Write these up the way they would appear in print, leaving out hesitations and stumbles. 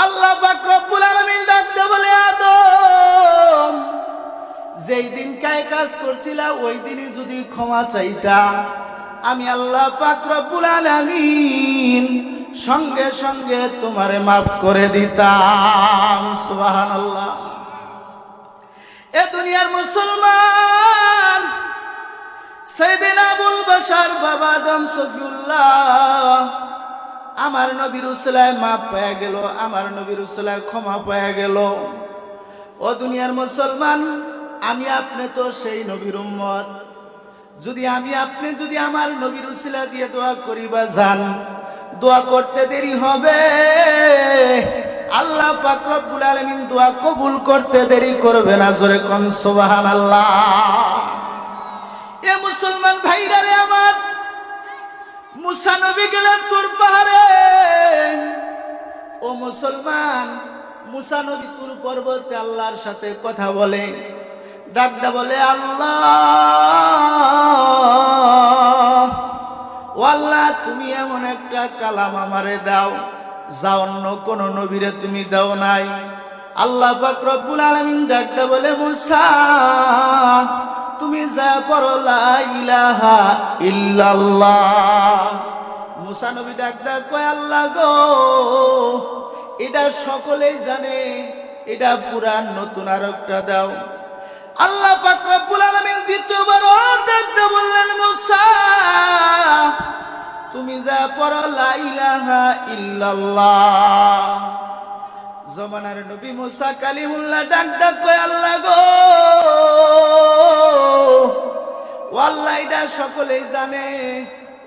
আল্লাহ পাক রব্বুল আলামিন ডাকতে বলে, আদম, যেই দিন কাজ করছিলা ওই দিনই যদি ক্ষমা চাইতা, আমি আল্লাহ পাক রব্বুল আলামিন সঙ্গে সঙ্গে তোমারে মাফ করে দিতাম। সুবহানাল্লাহ। এ দুনিয়ার মুসলমান, সাইয়েদনা আবুল বাশার বাবা আদম সফিউল্লাহ আমার নবীর উসিলায় মাফ পেয়ে গেল, আমার নবীর উসিলায় ক্ষমা পেয়ে গেল। ও দুনিয়ার মুসলমান, আমি আপনি তো সেই নবীর উম্মত। যদি আমি আপনি যদি আমার নবীর উসিলা দিয়ে দোয়া করিবা যান, দোয়া করতে দেরি হবে, আল্লাহ পাক রব্বুল আলামিন দোয়া কবুল করতে দেরি করবে না। জোরে কোন সুবহানাল্লাহ। এ মুসলমান ভাইরা রে আমার, মুসা নবী গেলেন তুর পাহাড়ে। ও মুসলমান, মুসা নবী তুর পর্বতে আল্লাহর সাথে কথা বলে, ডাকদা বলে, আল্লাহ, ও আল্লাহ, তুমি এমন একটা কালাম আমারে দাও যা অন্য কোন নবীরে তুমি দাও নাই। আল্লাহ পাক রব্বুল আলামিন ডাকদা বলে, মুসা, তুমি যা পড়ো লা ইলাহা ইল্লাল্লাহ। মুসা নবী ডাকদা কয়, আল্লাহ গো, এটা সকলেই জানে, এটা পুরান নতুন আর একটা দাও। আল্লাহ পাক রব্বুল আলামিন দ্বিতীয়বার ডাকতে বললেন, মুসা, তুমি যা পড়ো লা ইলাহা ইল্লাল্লাহ। জমানার নবী মুসা কালিমুল্লাহ ডাকদা কয়, আল্লাহ গো, ও আল্লাহ, এটা সকলেই জানে,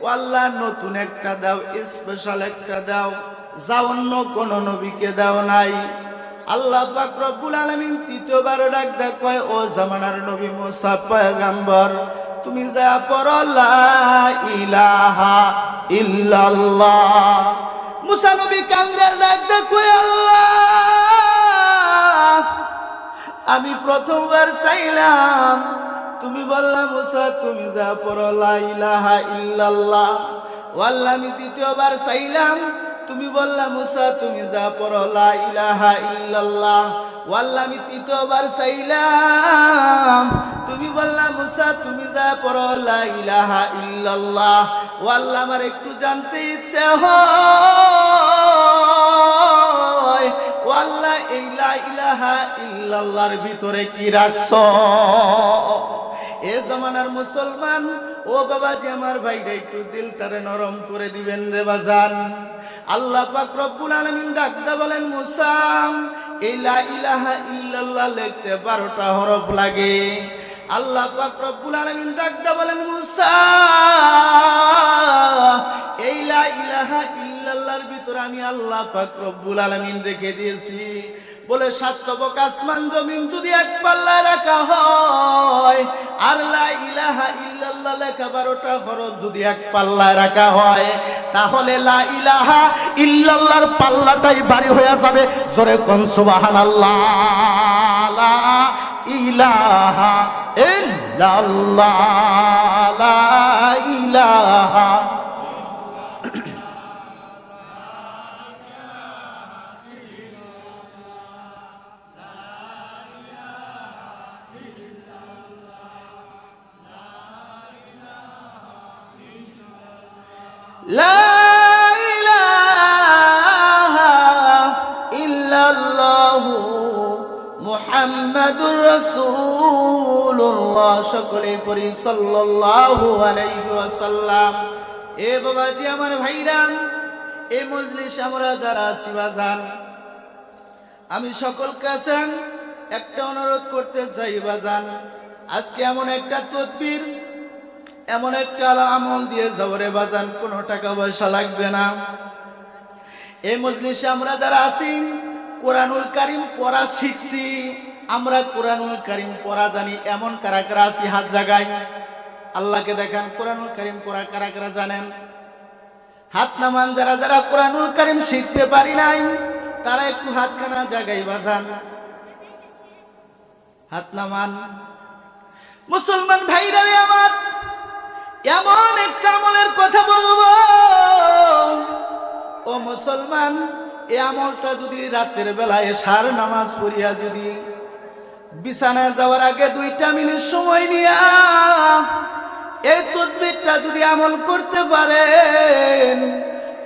ও আল্লাহ, নতুন একটা দাও, স্পেশাল একটা দাও যা অন্য কোন নবীকে দাও নাই। আল্লাহ পাক রব্বুল আলামিন তৃতীয়বার ডাকদা কয়, ও জামানার নবী মুসা পয়গম্বর, তুমি যা পড়ো লা ইলাহা ইল্লাল্লাহ। মুসা নবী কান্দের ডাকদা কয়, আল্লাহ, আমি প্রথমবার চাইলাম, তুমি বললা মুসা তুমি যা পড়ো লা ইলাহা ইল্লাল্লাহ। ও আল্লাহ, আমি দ্বিতীয়বার চাইলাম, তুমি বললা মুসা তুমি যা পড়ো লা ইলাহা ইল্লাল্লাহ। ও আল্লাহ, আমি তৃতীয়বার চাইলাম, তুমি বললা মুসা তুমি যা পড়ো লা ইলাহা ইল্লাল্লাহ। ও আল্লাহ, আমার একটু জানতে ইচ্ছে হয়, ও আল্লাহ, এই লা ইলাহা ইল্লাল্লাহর ভিতরে কি রাখছো? এ জামানার মুসলমান, ও বাবাজি, আমার ভাইরা একটু দিলটারে নরম করে দিবেন রে বাজান। আল্লাহ পাক রব্বুল আলামিন ডাকদা বলেন, মুসা, এই লা ইলাহা ইল্লাল্লাহ লিখতে 12টা হরফ লাগে। আল্লাহ পাক রব্বুল আলামিন ডাকদা বলেন, মুসা, এই লা ইলাহা ইল্লাল্লাহর ভিতরে আমি আল্লাহ পাক রব্বুল আলামিন রেখে দিয়েছি বলে 7 তবক আসমান জমিন যদি এক পাল্লায় রাখা হয়, আর লা ইলাহা ইল্লাল্লাহ লেখা 12টা হরফ যদি এক পাল্লায় রাখা হয়, তাহলে লা ইলাহা ইল্লাল্লাহর পাল্লাটাই ভারী হয়ে যাবে। জোরে কোন সুবহানাল্লাহ। লা ইলাহা ইল্লাল্লাহ, লা ইলাহা। লা ইলাহা ইল্লাল্লাহু মুহাম্মাদুর রাসূলুল্লাহ। সকলে পড়ি সাল্লাল্লাহু আলাইহি ওয়াসাল্লাম। এ বাবাজি, আমার ভাইরা, এই মজলিসে আমরা যারা আছি বাজান, আমি সকল কাছে একটা অনুরোধ করতে চাই বাজান, আজকে এমন একটা তদবির, এমন একটা আমল দিয়ে যাবো রে বাজান, কোনো টাকা পয়সা লাগবে না। এই মজলিসে আমরা যারা আছি কোরআনুল কারীম পড়া শিখছি, আমরা কোরআনুল কারীম পড়া জানি এমন কারা কারা আছি? হাত জাগায়, আল্লাহকে দেখান। কোরআনুল কারীম পড়া কারা কারা জানেন? হাত নামান। যারা যারা কোরআনুল কারীম শিখতে পারি নাই তারা একটু হাতখানা জাগাই বাজান, হাত নামান। মুসলমান ভাইরা রে আমার, এমন একটা আমলের কথা বলবো, ও মুসলমান, এই আমলটা যদি রাতের বেলায় এশার নামাজ পড়িয়া যদি বিছানায় যাওয়ার আগে 2 মিনিট সময় নিয়া এই তাসবিহটা যদি আমল করতে পারেন,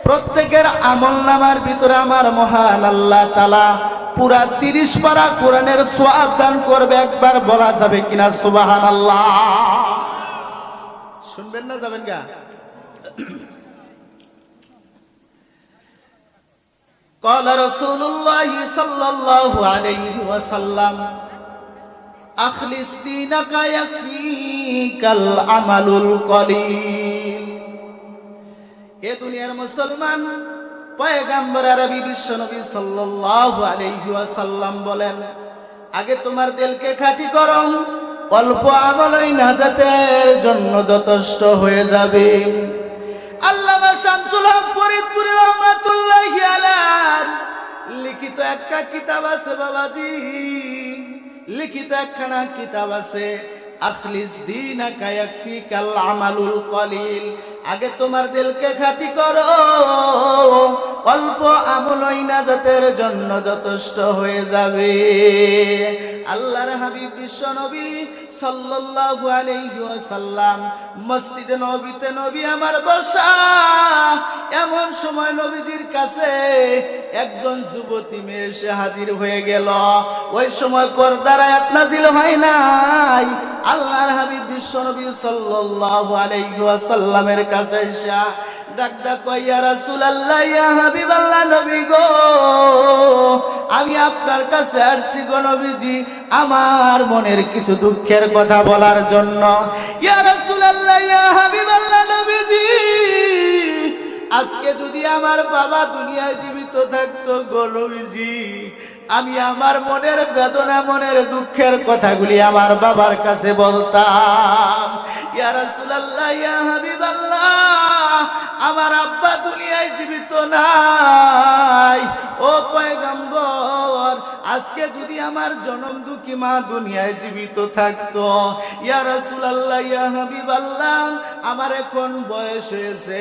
প্রত্যেকের আমল নামার ভিতরে আমার মহান আল্লাহ তাআলা পুরা 30 পারা কোরআনের সওয়াব দান করবে। একবার বলা যাবে কিনা সুবহানাল্লাহ? শুনবেন না যাবেন গা? قال رسول الله صلى الله عليه وسلم أخلص دينك يكفيك العمل القليل। এ দুনিয়ার মুসলমান পয়গম্বর আরবি বিশ্বনবী সাল্লাল্লাহু আলাইহি ওয়াসাল্লাম বলেন, আগে তোমার দিলকে খাঁটি করো, অল্প আমলই নাজাতের জন্য যথেষ্ট হয়ে যাবে। আল্লামা শামসুল হক ফরিদপুরি রহমাতুল্লাহি আলাইহি লিখিত একটা কিতাব আছে বাবাজি, লিখিত একখানা কিতাব আছে, আখলিস দীনাকা ইয়াকফিকাল আমালুল কলিল। আগে তোমার দিলকে খাঁটি করো, অল্প আমলই নাজাতের জন্য যথেষ্ট হয়ে যাবে। আল্লাহর হাবিব বিশ্ব নবী সাল্লাল্লাহু আলাইহি ওয়াসাল্লাম মসজিদে নবীতে নবী আমার বসা, এমন সময় নবীজির কাছে একজন যুবতী মেয়ে এসে হাজির হয়ে গেল। ওই সময় পর্দার আয়াত নাজিল হয় নাই। আল্লাহর হাবিব বিশ্ব নবী সাল্লাল্লাহু আলাইহি ওয়াসাল্লামের কাছে এসে ডাকদা কয়, ইয়া রাসূলুল্লাহ, ইয়া হাবিবাল্লাহ, নবী গো, আমি আপনার কাছে আসছি গো নবীজি, আমার মনের কিছু দুঃখের কথা বলার জন্য। ইয়া রাসূলুল্লাহ, ইয়া হাবিবাল্লাহ, নবীজি, আজকে যদি আমার বাবা দুনিয়ায় জীবিত থাকতো গো নবীজি, আমি আমার মনের বেদনা, মনের দুঃখের কথাগুলি আমার বাবার কাছে বলতাম। ইয়া রাসূলুল্লাহ, ইয়া হাবিবাল্লাহ, আমার আব্বা দুনিয়ায় জীবিত নাই। ও পয়গম্বর, আজকে যদি আমার জনম দুঃখী মা দুনিয়ায় জীবিত থাকতো, ইয়া রাসূলুল্লাহ, ইয়া হাবিবাল্লাহ, আমার এখন বয়স হয়েছে,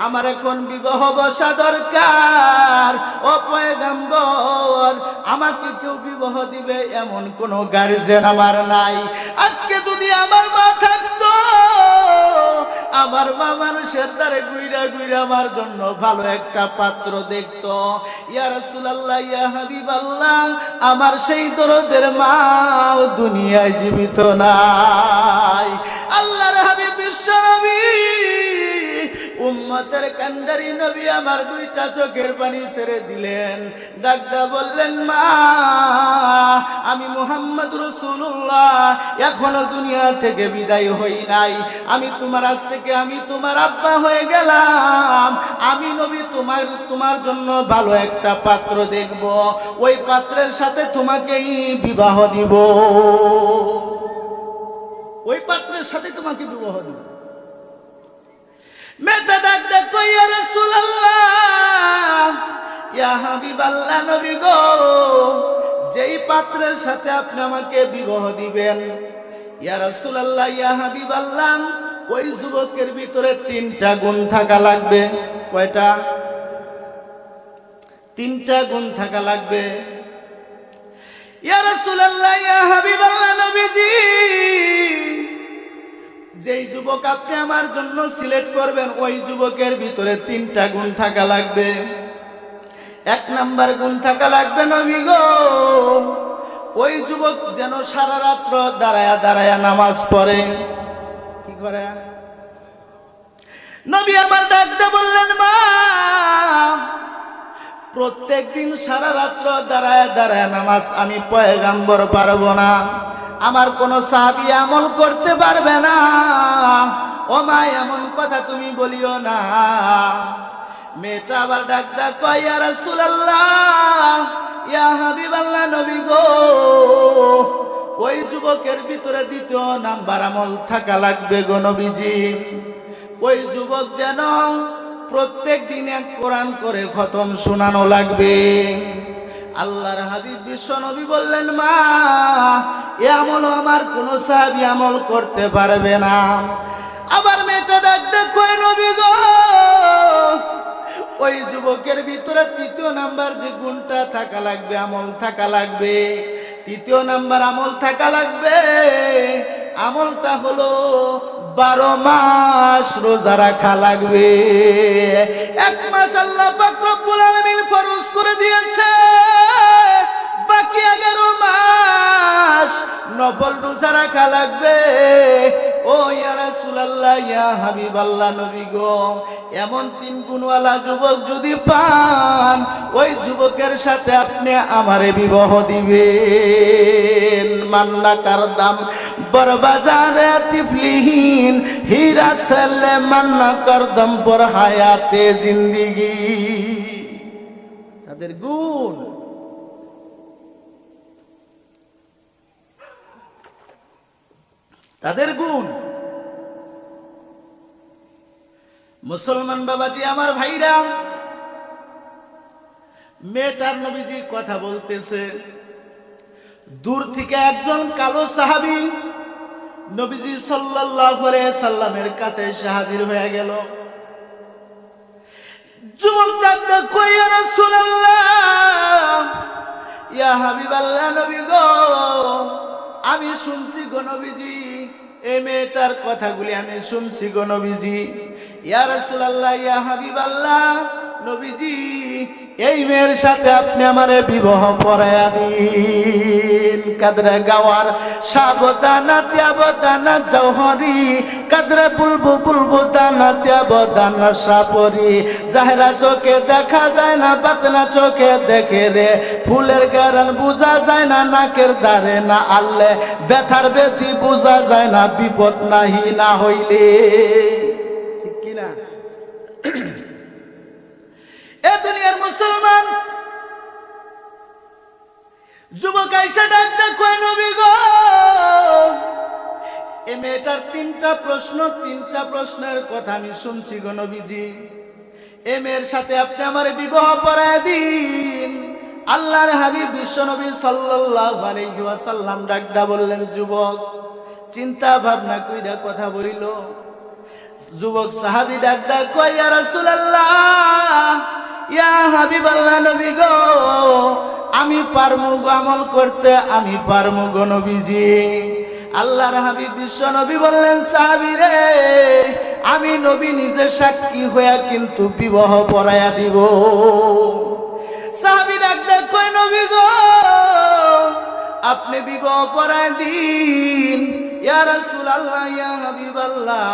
আমার এখন বিবাহ বসা দরকার। ও পয়গম্বর, আমাকে কেউ বিবাহ দিবে এমন কোন গার্জিয়ান আমার নাই। আজকে যদি আমার মা থাকতো, আমার মা মানুষের দ্বারে গুইরা গুইরা আমার জন্য ভালো একটা পাত্র দেখতো। ইয়া রাসূলুল্লাহ, ইয়া হাবিবাল্লাহ, আমার সেই দরদের মা দুনিয়ায় জীবিত নাই। আল্লাহর হাবিব বিশ্ব নবী উম্মতের কান্ডারি নবী আমার 2টা চোখের পানি ছেড়ে দিলেন। ডাকদা বললেন, মা, আমি মুহাম্মদ রাসূলুল্লাহ এখনো দুনিয়া থেকে বিদায় হই নাই। আমি তোমার আজ থেকে আমি তোমার আব্বা হয়ে গেলাম। আমি নবী তোমার জন্য ভালো একটা পাত্র দেখব, ওই পাত্রের সাথে তোমাকেই বিবাহ দিব, ওই পাত্রের সাথে তোমাকে বিবাহ দিব। মেয়েটা ডাকতে কই, ইয়া রাসূলুল্লাহ, ইয়া হাবিবাল্লাহ, নবী গো, যেই পাত্রের সাথে আপনি আমাকে বিবাহ দিবেন, ইয়া রাসূলুল্লাহ, ইয়া হাবিবাল্লাহ, ওই যুবকের ভিতরে 3টা গুণ থাকা লাগবে। কয়টা? 3টা গুণ থাকা লাগবে। ইয়া রাসূলুল্লাহ, ইয়া হাবিবাল্লাহ, নবীজি, যেই যুবক আপনি আমার জন্য সিলেক্ট করবেন, ওই যুবকের ভিতরে 3টা গুণ থাকা লাগবে। 1 নাম্বার গুণ থাকা লাগবে, নবী গো, ওই যুবক যেন সারা রাত্র দাঁড়ায়া দাঁড়ায়া নামাজ পড়ে। কি করে? নবী আমার ডাকতে বললেন, মা, প্রত্যেক দিন সারা রাত্র দাঁড়ায়া দাঁড়ায়া নামাজ আমি পয়গম্বর পারবো না, আমার কোন সাহাবী আমল করতে পারবে না। ও মা, এমন কথা তুমি বলিও না। মেয়েটা আবার ডাকদা কয়, ইয়া রাসূলুল্লাহ, ইয়া হাবিবাল্লাহ, নবী গো, ওই যুবকের ভিতরে 2য় নাম্বার আমল থাকা লাগবে গো নবীজি। ওই যুবক যেন প্রত্যেক দিন 1 কোরআন করে খতম শোনানো লাগবে। আল্লাহর হাবিব বিশ্ব নবী বললেন, মা, এ আমল আমার কোন সাহাবী আমল করতে পারবে না। আবার মেয়েটা ডাকতে কয়, নবী গো, ওই যুবকের ভিতরে তৃতীয় নাম্বার যে গুণটা থাকা লাগবে, আমল থাকা লাগবে, তৃতীয় নাম্বার আমল থাকা লাগবে। আমলটা হলো 12 মাস রোজা রাখা লাগবে। 1 মাস আল্লাহ পাক রব্বুল আলামিন ফরজ করে দিয়েছে, বাকি 11 মাস নফল রোজা রাখা লাগবে। ও ইয়া রাসূলুল্লাহ, ইয়া হাবিবাল্লাহ, নবী গো, এমন 3 গুণওয়ালা যুবক যদি পান, ওই যুবকের সাথে আপনি আমারে বিবাহ দিবেন। মান্না করদাম বরবাজারে তিফলিহীন হীরা সেলে মান্না করদম পর হায়াতে জিন্দিগি। তাদের গুণ, তাদের গুণ। মুসলমান বাবাজি, আমার ভাইরা, মেয়েটার নবীজি কথা বলতেছে, দূর থেকে একজন কালো সাহাবী নবীজি সাল্লাল্লাহু আলাইহি সাল্লামের কাছে এসে হাজির হয়ে গেল। যুবকটা কই, ইয়া রাসূলুল্লাহ, ইয়া হাবিবাল্লাহ, নবী গো, আমি শুনছি গো নবীজি, এই মেয়েটার কথাগুলি আমি শুনছি গো নবীজি। ইয়া রাসূলুল্লাহ, ইয়া হাবিবাল্লাহ, নবীজি, এই মেয়ের সাথে আপনি আমারে বিবাহ পড়ায়া দিন। কাদরে গাওয়ার সাবধানা ত্যাবদানা জওহরি, কাদরে বুলবু বুলবু দানা ত্যাবদানা সাপরি, জাহেরা চোখে দেখা যায় না, বাতনা চোখে দেখে রে, ফুলের গারান বোঝা যায় না, নাকের দ্বারে না আল্লে, ব্যথার ব্যথি বোঝা যায় না, বিপদ নাহি না হইলে। ঠিক কিনা? এ দুনিয়ার মুসলমান যুবক আইসা ডাকতে কয়, নবী গো, এই মেয়েটার 3টা প্রশ্ন, 3টা প্রশ্নের কথা আমি শুনছি গো নবীজি। এই মেয়ের সাথে আপনি আমার বিবাহ পড়ায় দিন। আল্লাহর হাবিব বিশ্ব নবী সাল্লাল্লাহু আলাইহি ওয়াসাল্লাম ডাকদা বললেন, যুবক চিন্তা ভাবনা কইরা কথা বলিল। যুবক সাহাবী ডাকদা কয়, ইয়া রাসূলুল্লাহ, ইয়া হাবিবাল্লাহ, নবী গো, আমি পারমু গো আমল করতে, আমি পারমু গো নবীজি। আল্লাহর হাবিব বিশ্ব নবী বললেন, সাহাবী রে, আমি নবী নিজে সাক্ষী হইয়া কিন্তু বিবাহ পড়ায়া দিব। সাহাবী ডাকতে কয়, নবী গো, আপনি বিবাহ পড়ায় দিন। ইয়া রাসূলুল্লাহ, ইয়া হাবিবাল্লাহ,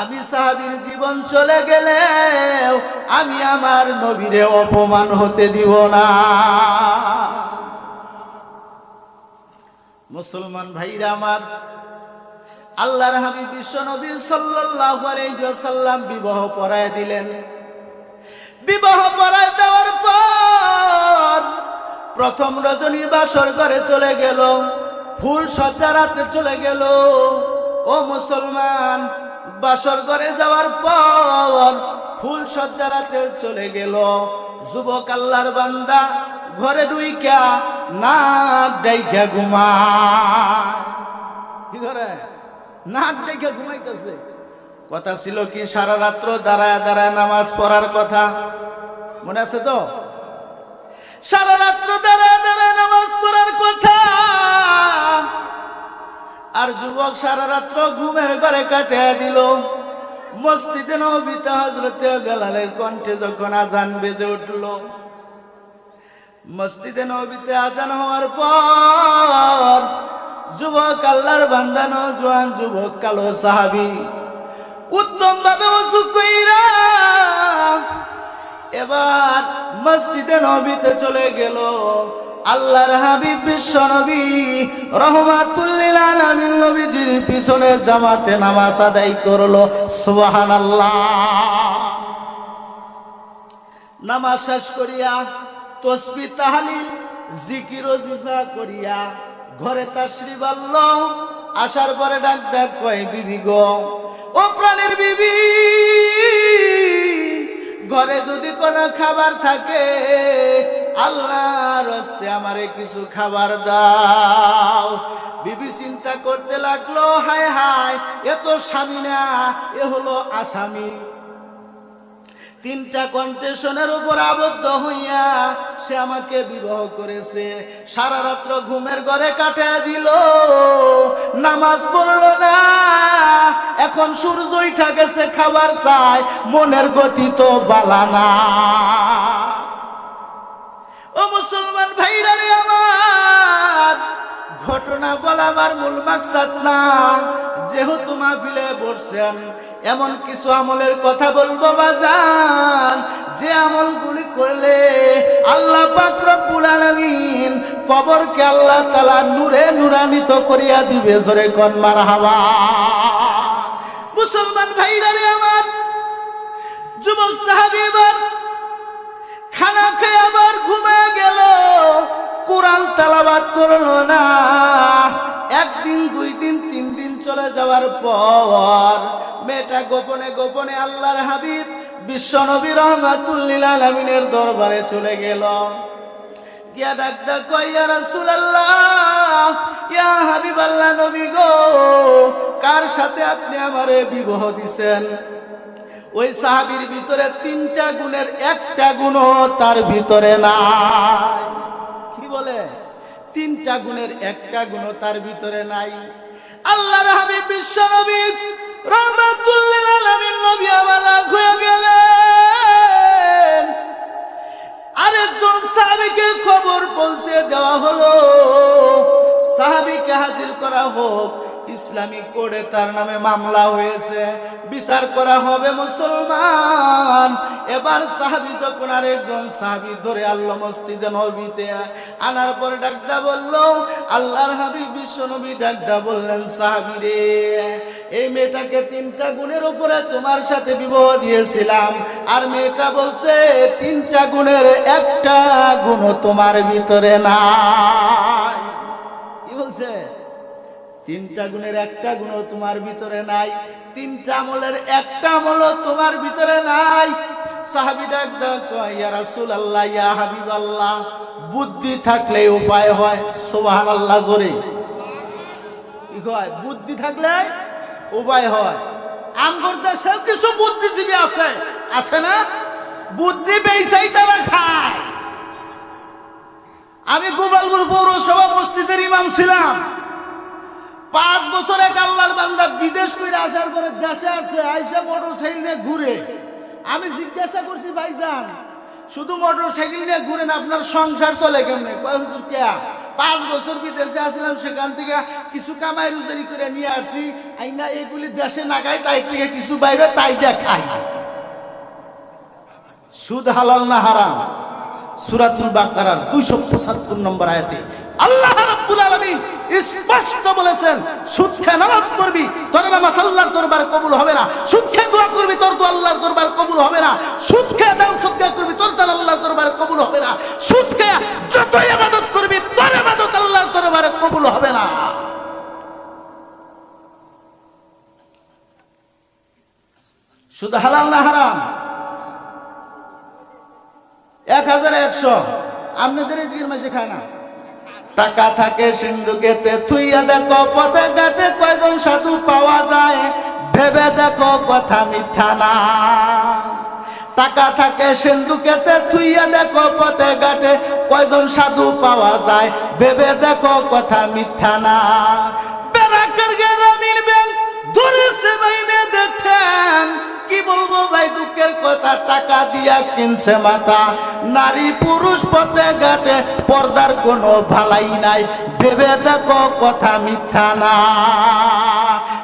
আমি সাহাবীর জীবন চলে গেলেও আমি আমার নবীরে অপমান হতে দিব না। মুসলমান ভাইরা আমার, আল্লাহর হাবিব বিশ্ব নবী সাল্লাল্লাহু আলাইহি ওয়াসাল্লাম বিবাহ পড়ায় দিলেন। বিবাহ পড়ায় দেওয়ার পর প্রথম রজনী বাসর ঘরে চলে গেল, ফুল সজ্জা রাতে চলে গেল। ও মুসলমান, বাসর ঘরে যাওয়ার পর ফুল সজ্জা রাতে চলে গেল। যুবক আল্লাহর বান্দা ঘরে ঢুইকা নাক ডাইকা ঘুমায়। কি করে? নাক ডাইকা ঘুমাইতেছে। কথা ছিল কি, সারা রাত্র দাঁড়ায় দাঁড়ায় নামাজ পড়ার কথা, মনে আছে তো? সারা রাত্র দাঁড়ায় দাঁড়ায় নামাজ পড়ার কথা। আর যুবক সারা রাত্র ঘুমের ঘরে কাটিয়ে দিল। মসজিদে নববীতে হযরতে বেলালের কণ্ঠে যখন আজান বেজে উঠল, মসজিদে নববীতে আজান হওয়ার পর যুবক আল্লাহর বান্দা, নওজোয়ান যুবক কালো সাহাবী উত্তম ভাবে ওযু কইরা এবার মসজিদে নববীতে চলে গেল। আল্লাহর হাবিব বিশ্ব নবী রাহমাতুল লিল আলামিন নবীজির পিছনে জামাতে নামাজ আদায় করলো। সুবহানাল্লাহ। নামাজ শেষ করিয়া তাসবিহ তাহলিল জিকির ওজিফা করিয়া ঘরে তাশরিফ আনলো। আসার পরে ডাক ডাক কয়, বিবি গো, ও প্রাণের বিবি, ঘরে যদি কোনো খাবার থাকে আল্লাহর রাস্তে আমারে কিছু খাবার দাও। বিবি চিন্তা করতে লাগলো, হায় হায়, এ তো স্বামী না, এ হলো আসামি। তিনটা কন্টেশনের উপর আবদ্ধ হইয়া সে আমাকে বিবাহ করেছে। সারা রাত্র ঘুমের ঘরে কাটিয়ে দিল, নামাজ পড়লো না। এখন সূর্য উঠা গেছে, খাবার চায়, মনের গতি তো বালা না। ও মুসলমান ভাইরা রে আমার, ঘটনা বলা আমার মূল মাকসাদ না। যেহেতু মাহফিলে বসছেন, এমন কিছু আমলের কথা বলবো বাজান, যে আমলগুলি করলে আল্লাহ পাক রব্বুল আলামিন কবরকে আল্লাহ তাআলা নূরে নূরান্বিত করিয়া দিবে। জোরে কোন মারহাবা। মুসলমান ভাইরা রে আমার, যুবক সাহাবী এবার খানা খেয়ে আবার ঘুমিয়ে গেল, কোরআন তেলাওয়াত করলো না। একদিন, দুই দিন, তিন দিন চলে যাওয়ার পর মেয়েটা গোপনে গোপনে আল্লাহর হাবিব বিশ্বনবী রাহমাতুল লিল আলামিনের দরবারে চলে গেল। গিয়া ডাকতে কয়, ইয়া রাসূলুল্লাহ, ইয়া হাবিবাল্লাহ, নবী গো, কার সাথে আপনি আমারে বিবাহ দিছেন? ওই সাহাবীর ভিতরে তিনটা গুণের একটা গুণও তার ভিতরে নাই। কি বলে? তিনটা গুণের একটা গুণও তার ভিতরে নাই। আল্লাহর হাবিব বিশ্বনবী রাহমাতুল লিল আলামিন নবী আমার রাগ হয়ে গেলেন। আরেকজন সাহাবীকে খবর পৌঁছে দেওয়া হলো, সাহাবীকে হাজির করা হোক, ইসলামিক কোর্টে তার নামে মামলা হয়েছে, বিচার করা হবে। মুসলমান এবার সাহাবী যখন আরেকজন সাহাবী ধরে আল্লাহ মসজিদে নবীতে আনার পরে ডাকদা বলল, আল্লাহর হাবিব বিশ্বনবী ডাকদা বললেন, সাহাবী রে, এই মেয়েটাকে তিনটা গুণের উপরে তোমার সাথে বিবাহ দিয়েছিলাম, আর মেয়েটা বলছে তিনটা গুণের একটা গুণ তোমার ভিতরে নাই। কি বলছে? তিনটা গুণের একটা গুণ তোমার ভিতরে নাই, তিনটা আমলের একটা আমল তোমার ভিতরে নাই। সাহাবী ডাকদা কয়, ইয়া রাসূলুল্লাহ, ইয়া হাবিবাল্লাহ, বুদ্ধি থাকলে উপায় হয়। সুবহানাল্লাহ। জোরে কি কয়? বুদ্ধি থাকলে উপায় হয়। আমগর দেশে কিছু বুদ্ধিজীবী আছে, আছে না? বুদ্ধি বেইছাই তারা খায়। আমি গোপালপুর পৌরসভা মসজিদের ইমাম ছিলাম। 5 বছর এক আল্লাহর বান্দা বিদেশ করে আসার পরে দেশে আসছে, আইসা মোটর সাইকেল নিয়ে ঘুরে। আমি জিজ্ঞাসা করছি, ভাইজান শুধু মোটর সাইকেল নিয়ে ঘুরেন, আপনার সংসার চলে কেমনে? কয়, হুজুর কে 5 বছর বিদেশে আসলাম, সেখান থেকে কিছু কামাই রুজারি করে নিয়ে আসছি, আইনা এগুলি দেশে না খাই, তাই থেকে কিছু বাইরে তাই দিয়ে খাই। সুদ হালাল না হারাম? সূরাতুল বাকারার 275 নম্বর আয়াতে আল্লাহ রাব্বুল আলামিন স্পষ্ট বলেছেন, সুদ খেয়ে নামাজ পড়বি, তোর নামাজ আল্লাহর দরবারে কবুল হবে না। সুদ খেয়ে দোয়া করবি, তোর দোয়া আল্লাহর দরবারে কবুল হবে না। সুদ খেয়ে দান সদকা করবি, তোর দান আল্লাহর দরবারে কবুল হবে না। সুদ খেয়ে যত ইবাদত করবি, তোর ইবাদত আল্লাহর দরবারে কবুল হবে না। সুদ হালাল না হারাম? 1100 আপনাদের এদিকের মাসে খায় না। টাকা থাকে সিন্ধুকেতে, থুইয়া দেখো পথে ঘাটে কয়জন সাধু পাওয়া যায়, ভেবে দেখো কথা মিথ্যা না। টাকা থাকে সিন্ধুকেতে, থুইয়া দেখো পথে ঘাটে কয়জন সাধু পাওয়া যায়, ভেবে দেখো কথা মিথ্যা না। বেরাকের গ্রামীণ ব্যাংক ধরেছে বাইনে দেখেন, কি বলবো ভাই দুঃখের কথা, টাকা দিয়া কিনছে মাথা। নারী পুরুষ পথে ঘাটে পর্দার কোনো ভালাই নাই, ভেবে দেখো কথা মিথ্যা না।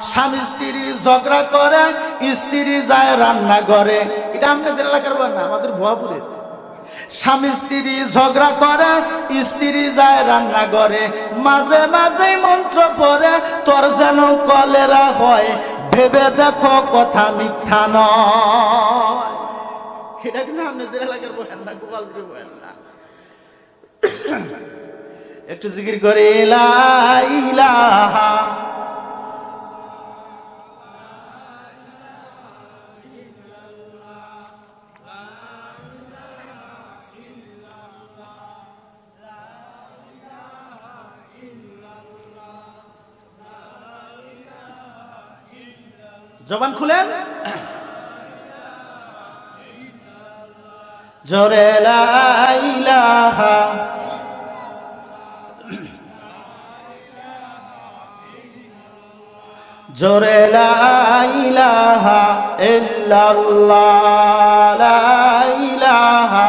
স্বামী স্ত্রী ঝগড়া করে, স্ত্রী যায় রান্না করে। এটা আমাদের এলাকার না, আমাদের ভুয়াপুরের। স্বামী স্ত্রী ঝগড়া করে, স্ত্রী যায় রান্না করে, মাঝে মাঝে মন্ত্র পড়ে, তোর যেন কলেরা হয়, ভেবে দেখো কথা মিথ্যা নয়। এটা কিন্তু আপনাদের এলাকার বলেন না, গোপালপুরে বলেন না। একটু জিকির করে লা ইলাহা জবান খুলেন। জোরে লা ইলাহা জোরে লা ইলাহা ইল্লাল্লাহ লা ইলাহা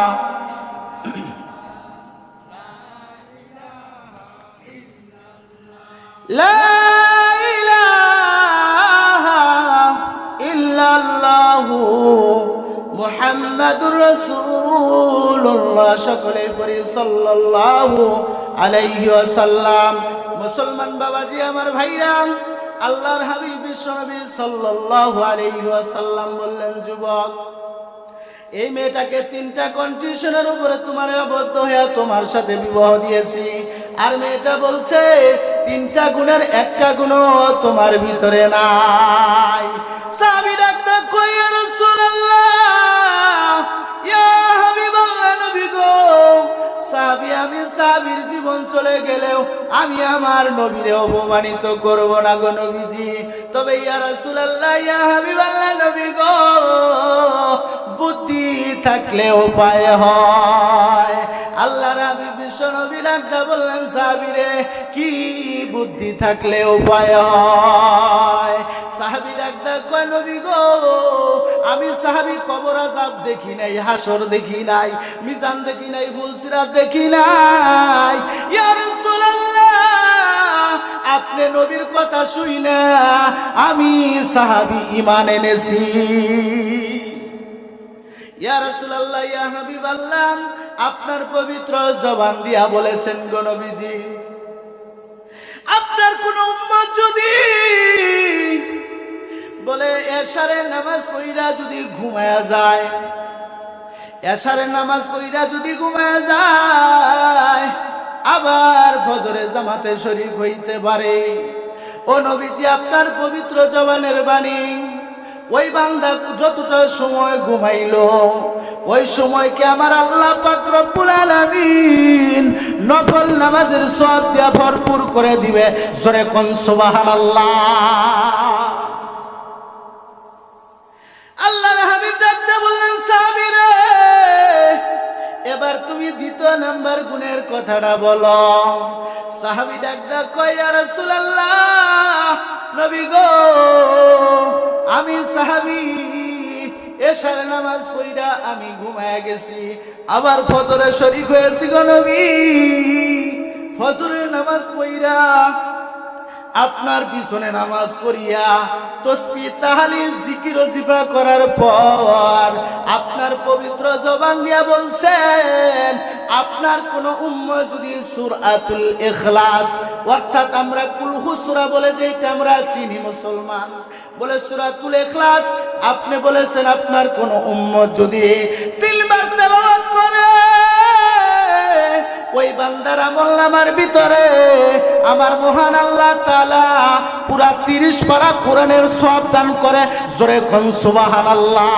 লা ইলাহা ইল্লাল্লাহু মুহাম্মাদুর রাসূলুল্লাহ। সকলে পড়ি সাল্লাল্লাহু আলাইহি ওয়াসাল্লাম। মুসলমান বাবাজি আমার ভাইরা, আল্লাহর হাবিব বিশ্বনবী সাল্লাল্লাহু আলাইহি ওয়াসাল্লাম বললেন, যুবক, এই মেয়েটাকে 3টা কন্ডিশনের উপরে তোমার আবদ্ধ হয়ে তোমার সাথে বিবাহ দিয়েছি। আর মেয়েটা বলছে 3টা গুণের একটা গুণও তোমার ভিতরে নাই। সাহাবী ডাকতে কই, ইয়া রাসূলুল্লাহ, ইয়া হাবিবাল্লাহ, নবী গো। সাহাবী, আমি সাহাবীর জীবন চলে গেলেও আমি আমার নবীরে অপমানিত করব না গো নবীজি। তবে ইয়া রাসূলুল্লাহ, ইয়া হাবিবাল্লাহ, নবী গো, বুদ্ধি থাকলে উপায় হয়। আল্লাহর হাবিব বিশ্বনবী ডাকতে বললেন, সাহাবীরে, কি বুদ্ধি থাকলে উপায় হয়? সাহাবী ডাকতে কয়, নবী গো, আমি সাহাবী কবর আযাব দেখি নাই, হাসর দেখি নাই, মিজান দেখি নাই, ফুলসিরাত দেখি নাই। ইয়া রাসূলুল্লাহ, আপনি নবীর কথা শুই না আমি সাহাবী ঈমান এনেছি। ইয়া রাসূলুল্লাহ, ইয়া হাবিবাল্লাহ, আপনার পবিত্র জবান দিয়া বলেছেন গো নবীজি, আপনার কোন উম্মত যদি বলে এশারের নামাজ পড়িরা যদি ঘুমায়া যায়, এশারের নামাজ পড়িরা যদি ঘুমায়া যায়, আবার ফজরের জামাতে শরীক হইতে পারে। ও নবীজি, আপনার পবিত্র জবানের বাণী, ওই বান্দা যতটা সময় ঘুমাইলো ওই সময়কে আমার আল্লাহ পাক রব্বুল আলামিন নফল নামাজের সওয়াব দিয়া ভরপুর করে দিবে। জোরে কোন সুবহানাল্লাহ। আল্লাহর হাবিব ডাকতে বললেন, সাহাবীরে, এবার তুমি 2য় নাম্বার গুণের কথাটা বলো। সাহাবী ডাকতে কয়, ইয়া রাসূলুল্লাহ, নবী গো, আমি সাহাবী এশার নামাজ পড়িরা আমি ঘুমায়া গেছি, আবার ফজরে শরীক হয়েছি গো নবী। ফজরের নামাজ পড়িরা আপনার পিছনে নামাজ পড়িয়া তাসবিহ তাহলিল জিকির ওজিফা করার পর আপনার পবিত্র জবান দিয়া বলছেন, আপনার কোন উম্মত যদি সূরাতুল ইখলাস, অর্থাৎ আমরা কুলহু সূরা বলে যেটা আমরা চিনি মুসলমান, বলে সূরাতুল ইখলাস, আপনি বলেছেন আপনার কোন উম্মত যদি 3 বার তেলাওয়াত করে, ওই বান্দার আমলনামার ভিতরে আমার মহান আল্লাহ তাআলা পুরা 30 পারা কোরআনের সওয়াব দান করে। জোরে কোন সুবহানাল্লাহ।